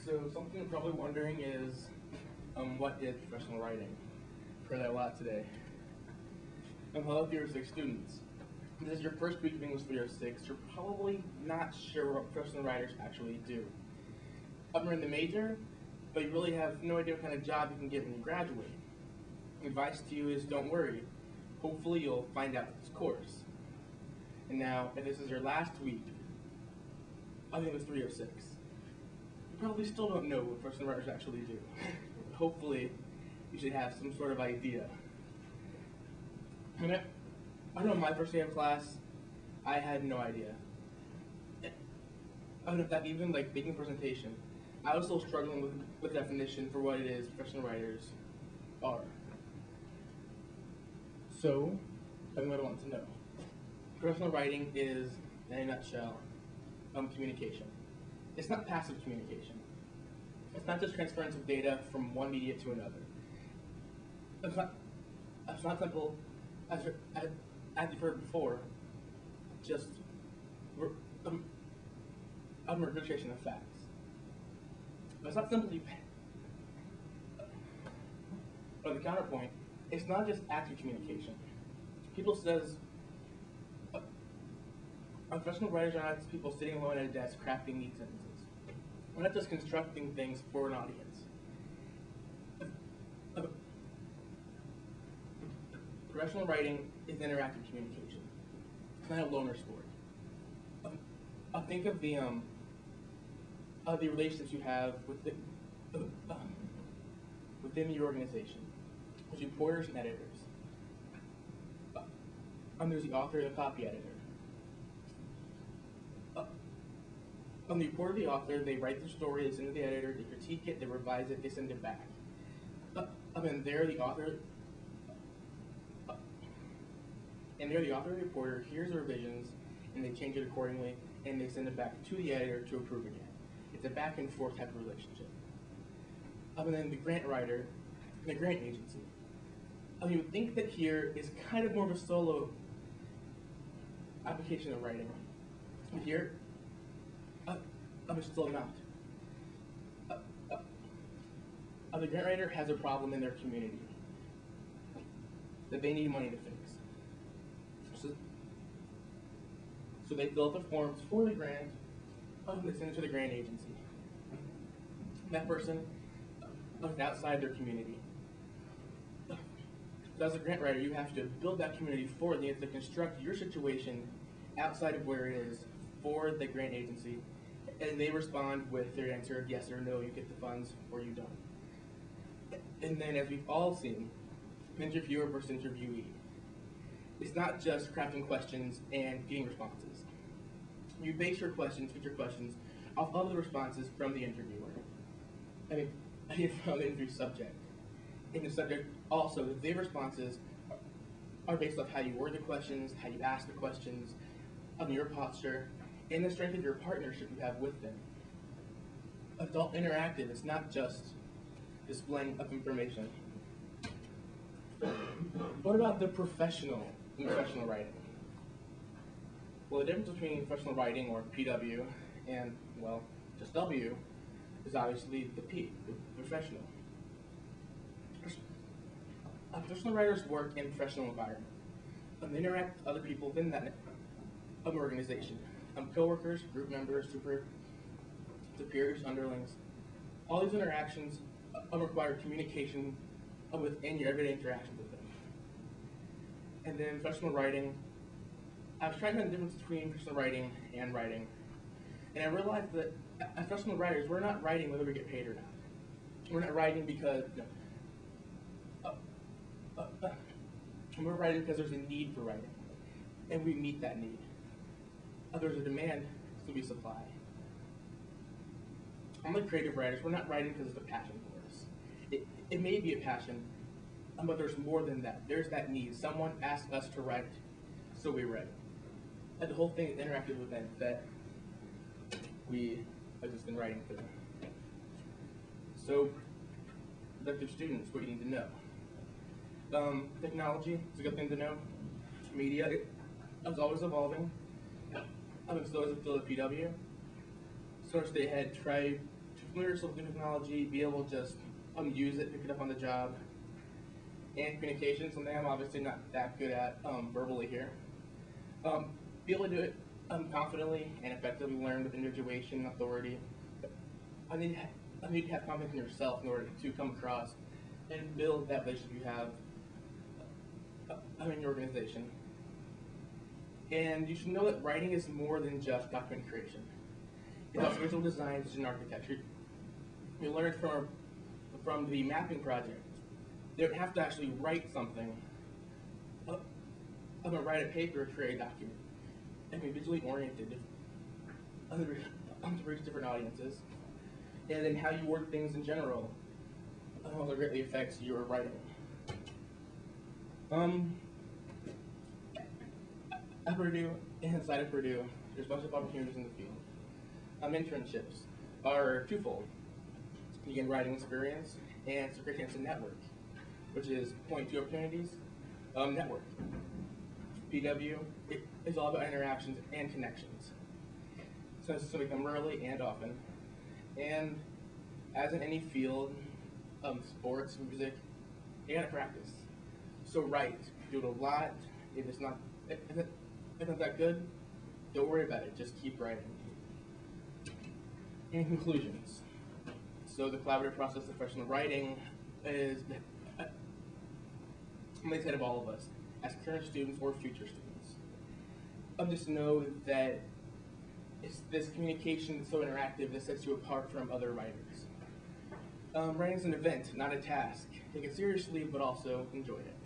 So something you're probably wondering is, what is professional writing? I've heard that a lot today. Hello, 306 students. If this is your first week of English 306, you're probably not sure what professional writers actually do. You're in the major, but you really have no idea what kind of job you can get when you graduate. Advice to you is don't worry. Hopefully you'll find out this course. And now, if this is your last week of English 306, you probably still don't know what professional writers actually do. Hopefully, you should have some sort of idea. I know my first day of class, I had no idea. In fact, even like making a presentation, I was still struggling with the definition for what it is professional writers are. So, tell me what I want to know. Professional writing is, in a nutshell, communication. It's not passive communication. It's not just transference of data from one media to another. It's not simple, as you've heard before, just a regurgitation of facts. But it's not simply, but the counterpoint, it's not just active communication. People says, professional writers are not just people sitting alone at a desk crafting neat sentences. We're not just constructing things for an audience. Professional writing is interactive communication. It's not a loner sport. Think of the relationships you have with within your organization, with reporters and editors. There's the author and the copy editor. On the reporter, the author, they write the story, they send it to the editor, they critique it, they revise it, they send it back. And there, the author and the reporter hears the revisions, and they change it accordingly, and they send it back to the editor to approve again. It's a back and forth type of relationship. And then the grant writer, and the grant agency. You would think that here is kind of more of a solo application of writing. But here, it's still not. The grant writer has a problem in their community that they need money to fix. So they fill out the forms for the grant, they send it to the grant agency. That person is outside their community. So as a grant writer, you have to build that community for them. You have to construct your situation outside of where it is for the grant agency, and they respond with their answer of yes or no, you get the funds or you don't. And then, as we've all seen, interviewer versus interviewee. It's not just crafting questions and getting responses. You base your questions, future questions, off of the responses from the interviewer. From the interview subject. And the subject also, their responses are based off how you word the questions, how you ask the questions, on your posture, and the strength of your partnership you have with them. Adult interactive is not just displaying of information. What about the professional writing? Well, the difference between professional writing, or PW, and, well, just W, is obviously the P, the professional. Professional writers work in a professional environment. They interact with other people within that organization. Coworkers, group members, superiors, underlings. All these interactions require communication within your everyday interactions with them. And then professional writing, I was trying to know the difference between professional writing, and I realized that as professional writers, we're not writing whether we get paid or not. We're not writing because, we're writing because there's a need for writing, and we meet that need. There's a demand, so we supply. Unlike creative writers, we're not writing because it's a passion for us. It may be a passion, but there's more than that. There's that need. Someone asked us to write, so we write. And the whole thing is an interactive event that we have just been writing through. So, productive students, what you need to know. Technology is a good thing to know. Media is always evolving. So is the field of PW. So to stay ahead, try to familiar yourself with new technology, be able to just use it, pick it up on the job. And communication, something I'm obviously not that good at verbally here. Be able to do it confidently and effectively, learn with individuation and authority. I need to have confidence in yourself in order to come across and build that relationship you have in your organization. And you should know that writing is more than just document creation. It's also visual design, and architecture. We learned from the mapping project. They would have to actually write something. Write a paper to create a document. And be visually oriented to reach different audiences. And then how you word things in general also greatly affects your writing. At Purdue, inside of Purdue, there's a bunch of opportunities in the field. Internships are twofold. You get writing experience and it's a great chance to network, which is point two opportunities. Network. PW is all about interactions and connections. So this is something come early and often. And as in any field, sports, music, you gotta practice. So write, do it a lot. If it's not that good, don't worry about it, just keep writing. In conclusions, so the collaborative process of professional writing is on the head of all of us, as current students or future students. Just know that it's this communication that's so interactive that sets you apart from other writers. Writing is an event, not a task. Take it seriously, but also enjoy it.